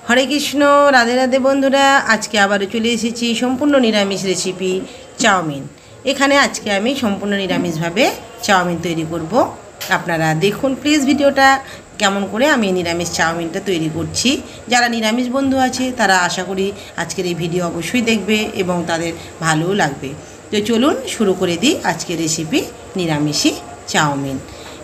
हरे कृष्ण राधे राधे बंधुरा आज के आबारो चले एसेছি सम्पूर्ण निरामिष रेसिपि चाउमिन। एखाने आज के आमी सम्पूर्ण निरामिष भावे चाउमिन तैरी करब। आपनारा देखुन प्लिज भिडियोटा केमन करे आमी निरामिष चाउमिनटा तैरी करछि। जारा निरामिष बंधु आछे तारा आशा करी आजकेर এই ভিডিও অবশ্যই দেখবে এবং তাদের ভালোও লাগবে। তো চলুন শুরু করে দিই আজকের রেসিপি নিরামিষী চাউমিন।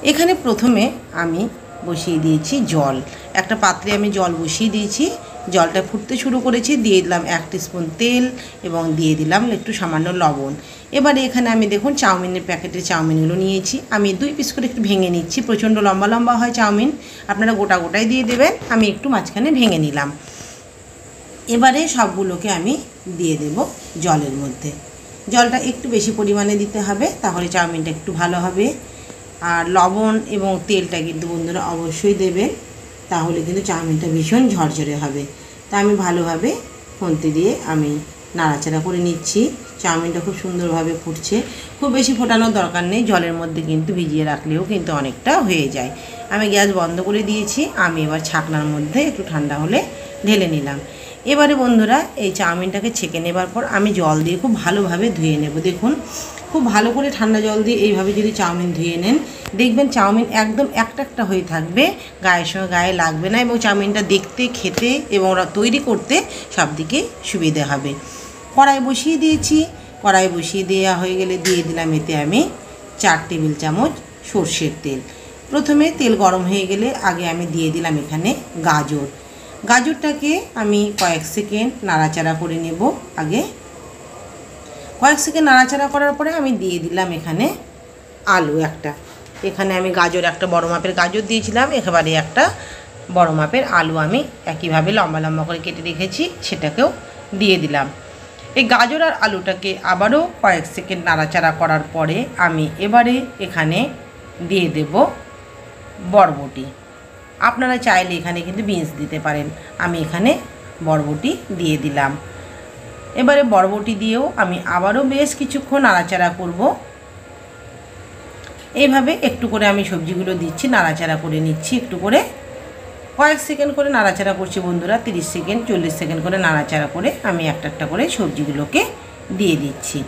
এখানে প্রথমে আমি বসিয়ে দিয়েছি জল। একটা পাত্রে আমি জল বসিয়ে দিয়েছি। জলটা ফুটতে শুরু করেছি, দিয়ে দিলাম 1 টিস্পুন তেল এবং দিয়ে দিলাম একটু সামান্য লবণ। এবারে এখানে আমি দেখুন চাউমিনের প্যাকেটের চাউমিনগুলো নিয়েছি। আমি 2 পিস করে একটু ভেঙে নিচ্ছি। প্রচণ্ড লম্বা লম্বা হয় চাউমিন, আপনারা গোটা গোটাই দিয়ে দেবেন। আমি একটু মাঝখানে ভেঙে নিলাম। এবারে সবগুলোকে আমি দিয়ে দেব জলের মধ্যে। জলটা একটু বেশি পরিমাণে দিতে হবে, তাহলে চাউমিনটা একটু ভালো হবে। আর লবণ এবং তেলটা কিন্তু বন্ধুরা অবশ্যই দেবেন, তাহলে কিন্তু চাউমিনটা ভীষণ ঝরঝরে হবে। তা আমি ভালোভাবে খুন্তি দিয়ে আমি নাড়াচাড়া করে নিচ্ছি। চাউমিনটা খুব সুন্দরভাবে ফুটছে। খুব বেশি ফোটানোর দরকার নেই, জলের মধ্যে কিন্তু ভিজিয়ে রাখলেও কিন্তু অনেকটা হয়ে যায়। আমি গ্যাস বন্ধ করে দিয়েছি। আমি এবার ছাকনার মধ্যে একটু ঠান্ডা হলে ঢেলে নিলাম। এবারে বন্ধুরা এই চাউমিনটাকে ছেঁকে নেবার পর আমি জল দিয়ে খুব ভালোভাবে ধুয়ে নেব। দেখুন খুব ভালো করে ঠান্ডা জল দিয়ে এইভাবে যদি চাউমিন ধুয়ে নেন, দেখবেন চাউমিন একদম একটা হয়ে থাকবে, গায়ের সঙ্গে গায়ে লাগবে না এবং চাউমিনটা দেখতে, খেতে এবং তৈরি করতে সব দিকে সুবিধে হবে। কড়াই বসিয়ে দিয়েছি। কড়াই বসিয়ে দেওয়া হয়ে গেলে দিয়ে দিলাম এতে আমি 4 টেবিল চামচ সর্ষের তেল। প্রথমে তেল গরম হয়ে গেলে আগে আমি দিয়ে দিলাম এখানে গাজর। গাজরটাকে আমি কয়েক সেকেন্ড নাড়াচাড়া করে নেব। আগে কয়েক সেকেন্ড নাড়াচাড়া করার পরে আমি দিয়ে দিলাম এখানে আলু একটা। এখানে আমি গাজর একটা বড় মাপের গাজর দিয়েছিলাম, একেবারে একটা বড় মাপের আলু আমি একইভাবে লম্বা লম্বা করে কেটে রেখেছি, সেটাকেও দিয়ে দিলাম। এই গাজর আর আলুটাকে আবারও কয়েক সেকেন্ড নাড়াচাড়া করার পরে আমি এবারে এখানে দিয়ে দেব বরবটি। আপনারা চাইলে এখানে কিন্তু বিনস দিতে পারেন। আমি এখানে বরবটি দিয়ে দিলাম। এবারে বরবটি দিয়েও আমি আবারও বেশ কিছুক্ষণ নাড়াচাড়া করব। এইভাবে একটু করে আমি সবজিগুলো দিচ্ছি, নাড়াচাড়া করে নিচ্ছি। একটু করে কয়েক সেকেন্ড করে নাড়াচাড়া করছি বন্ধুরা, 30 সেকেন্ড 40 সেকেন্ড করে নাড়াচাড়া করে আমি একটা করে সবজিগুলোকে দিয়ে দিচ্ছি।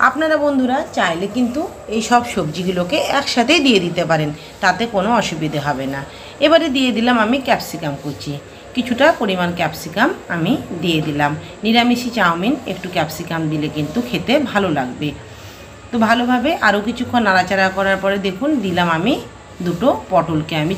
আপনারা বন্ধুরা চাইলে কিন্তু এই সব সবজিগুলোকে একসাথেই দিয়ে দিতে পারেন, তাতে কোনো অসুবিধে হবে না। এবারে দিয়ে দিলাম আমি ক্যাপসিকাম কুচি। কিছুটা পরিমাণ ক্যাপসিকাম আমি দিয়ে দিলাম। নিরামিষী চাউমিন একটু ক্যাপসিকাম দিলে কিন্তু খেতে ভালো লাগবে। তো ভালোভাবে আরও কিছুক্ষণ নাড়াচাড়া করার পরে দেখুন দিলাম আমি 2টো পটলকে আমি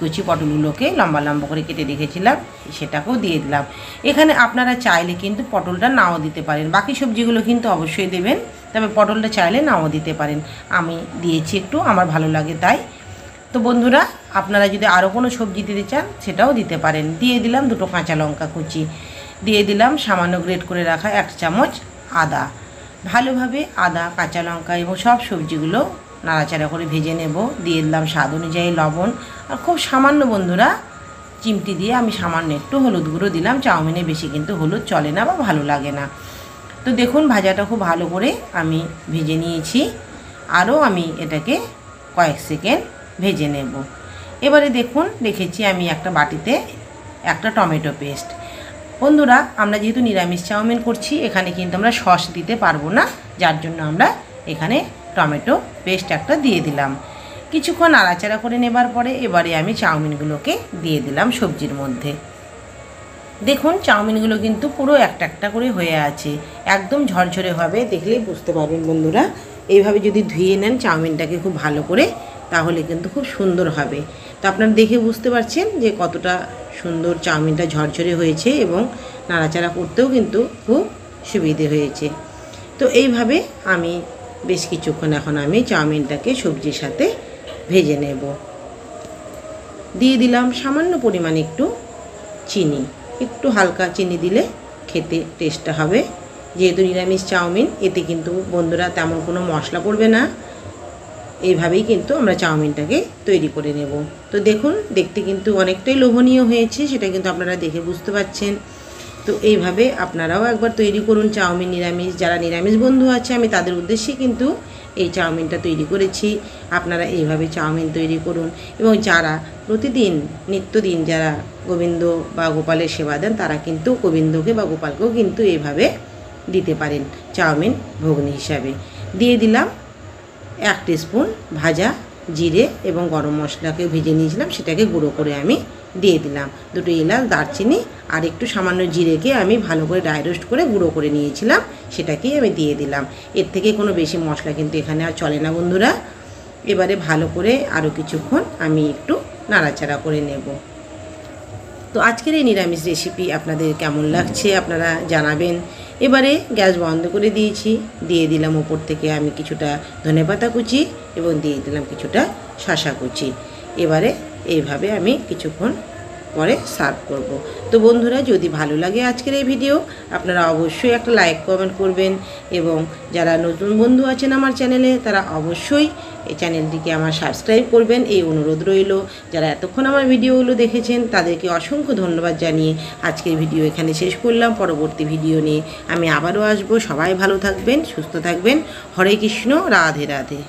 কচি পটলগুলোকে লম্বা লম্বা করে কেটে রেখেছিলাম, সেটাকেও দিয়ে দিলাম। এখানে আপনারা চাইলে কিন্তু পটলটা নাও দিতে পারেন, বাকি সবজিগুলো কিন্তু অবশ্যই দেবেন, তবে পটলটা চাইলে নাও দিতে পারেন। আমি দিয়েছি একটু, আমার ভালো লাগে তাই। তো বন্ধুরা আপনারা যদি আরও কোনো সবজি দিতে চান সেটাও দিতে পারেন। দিয়ে দিলাম 2টো কাঁচা লঙ্কা কুচি, দিয়ে দিলাম সামান্য গ্রেট করে রাখা 1 চামচ আদা। ভালোভাবে আদা, কাঁচা লঙ্কা এবং সব সবজিগুলো নাড়াচাড়া করে ভেজে নেব। দিয়ে দিলাম স্বাদ অনুযায়ী লবণ আর খুব সামান্য বন্ধুরা চিমটি দিয়ে আমি সামান্য একটু হলুদ গুঁড়ো দিলাম। চাউমিনে বেশি কিন্তু হলুদ চলে না বা ভালো লাগে না। তো দেখুন ভাজাটা খুব ভালো করে আমি ভেজে নিয়েছি। আরও আমি এটাকে কয়েক সেকেন্ড ভেজে নেব। এবারে দেখুন রেখেছি আমি একটা বাটিতে একটা টমেটো পেস্ট। বন্ধুরা আমরা যেহেতু নিরামিষ চাউমিন করছি, এখানে কিন্তু আমরা সস দিতে পারবো না, যার জন্য আমরা এখানে টমেটো পেস্ট একটা দিয়ে দিলাম। কিছুক্ষণ নাড়াচাড়া করে নেবার পরে এবারে আমি চাউমিনগুলোকে দিয়ে দিলাম সবজির মধ্যে। দেখুন চাউমিনগুলো কিন্তু পুরো একটা করে হয়ে আছে, একদম ঝরঝরে হবে, দেখলেই বুঝতে পারবেন বন্ধুরা। এইভাবে যদি ধুয়ে নেন চাউমিনটাকে খুব ভালো করে, তাহলে কিন্তু খুব সুন্দর হবে। তো আপনারা দেখে বুঝতে পারছেন যে কতটা সুন্দর চাউমিনটা ঝরঝরে হয়েছে এবং নাড়াচাড়া করতেও কিন্তু খুব সুবিধে হয়েছে। তো এইভাবে আমি বেশ কিছুক্ষণ এখন আমি চাউমিনটাকে সবজির সাথে ভেজে নেব। দিয়ে দিলাম সামান্য পরিমাণে একটু চিনি, একটু হালকা চিনি দিলে খেতে টেস্টটা হবে। যেহেতু নিরামিষ চাউমিন, এতে কিন্তু বন্ধুরা তেমন কোনো মশলা পড়বে না। এইভাবেই কিন্তু আমরা চাউমিনটাকে তৈরি করে নেব। তো দেখুন দেখতে কিন্তু অনেকটাই লোভনীয় হয়েছে, সেটা কিন্তু আপনারা দেখে বুঝতে পারছেন। তো এইভাবে আপনারাও একবার তৈরি করুন চাউমিন নিরামিষ। যারা নিরামিষ বন্ধু আছে আমি তাদের উদ্দেশ্যে কিন্তু এই চাউমিনটা তৈরি করেছি। আপনারা এইভাবে চাউমিন তৈরি করুন এবং যারা প্রতিদিন নিত্যদিন যারা গোবিন্দ বা গোপালের সেবা দেন তারা কিন্তু গোবিন্দকে বা গোপালকেও কিন্তু এইভাবে দিতে পারেন চাউমিন ভোগনি হিসাবে। দিয়ে দিলাম 1 টিস্পুন ভাজা জিরে এবং গরম মশলাকে ভেজে নিয়েছিলাম, সেটাকে গুঁড়ো করে আমি দিয়ে দিলাম। 2 এলাচ, দারচিনি আর একটু সামান্য জিরেকে আমি ভালো করে ড্রাই রোস্ট করে গুঁড়ো করে নিয়েছিলাম, সেটাকেই আমি দিয়ে দিলাম। এর থেকে কোনো বেশি মশলা কিন্তু এখানে আর চলে না বন্ধুরা। এবারে ভালো করে আরও কিছুক্ষণ আমি একটু নাড়াচাড়া করে নেব। তো আজকের এই নিরামিষ রেসিপি আপনাদের কেমন লাগছে আপনারা জানাবেন। এবারে গ্যাস বন্ধ করে দিয়েছি, দিয়ে দিলাম ওপর থেকে আমি কিছুটা ধনেপাতা কুচি এবং দিয়ে দিলাম কিছুটা শসা কুচি। এবারে এইভাবে আমি কিছুক্ষণ পরে সার্ভ করব। তো বন্ধুরা, যদি ভালো লাগে আজকের এই ভিডিও, আপনারা অবশ্যই একটা লাইক কমেন্ট করবেন এবং যারা নতুন বন্ধু আছেন আমার চ্যানেলে তারা অবশ্যই এই চ্যানেলটিকে আমার সাবস্ক্রাইব করবেন, এই অনুরোধ রইল। যারা এতক্ষণ আমার ভিডিওগুলো দেখেছেন তাদেরকে অসংখ্য ধন্যবাদ জানিয়ে আজকের ভিডিও এখানে শেষ করলাম। পরবর্তী ভিডিও নিয়ে আমি আবারও আসবো। সবাই ভালো থাকবেন, সুস্থ থাকবেন। হরে কৃষ্ণ, রাধে রাধে।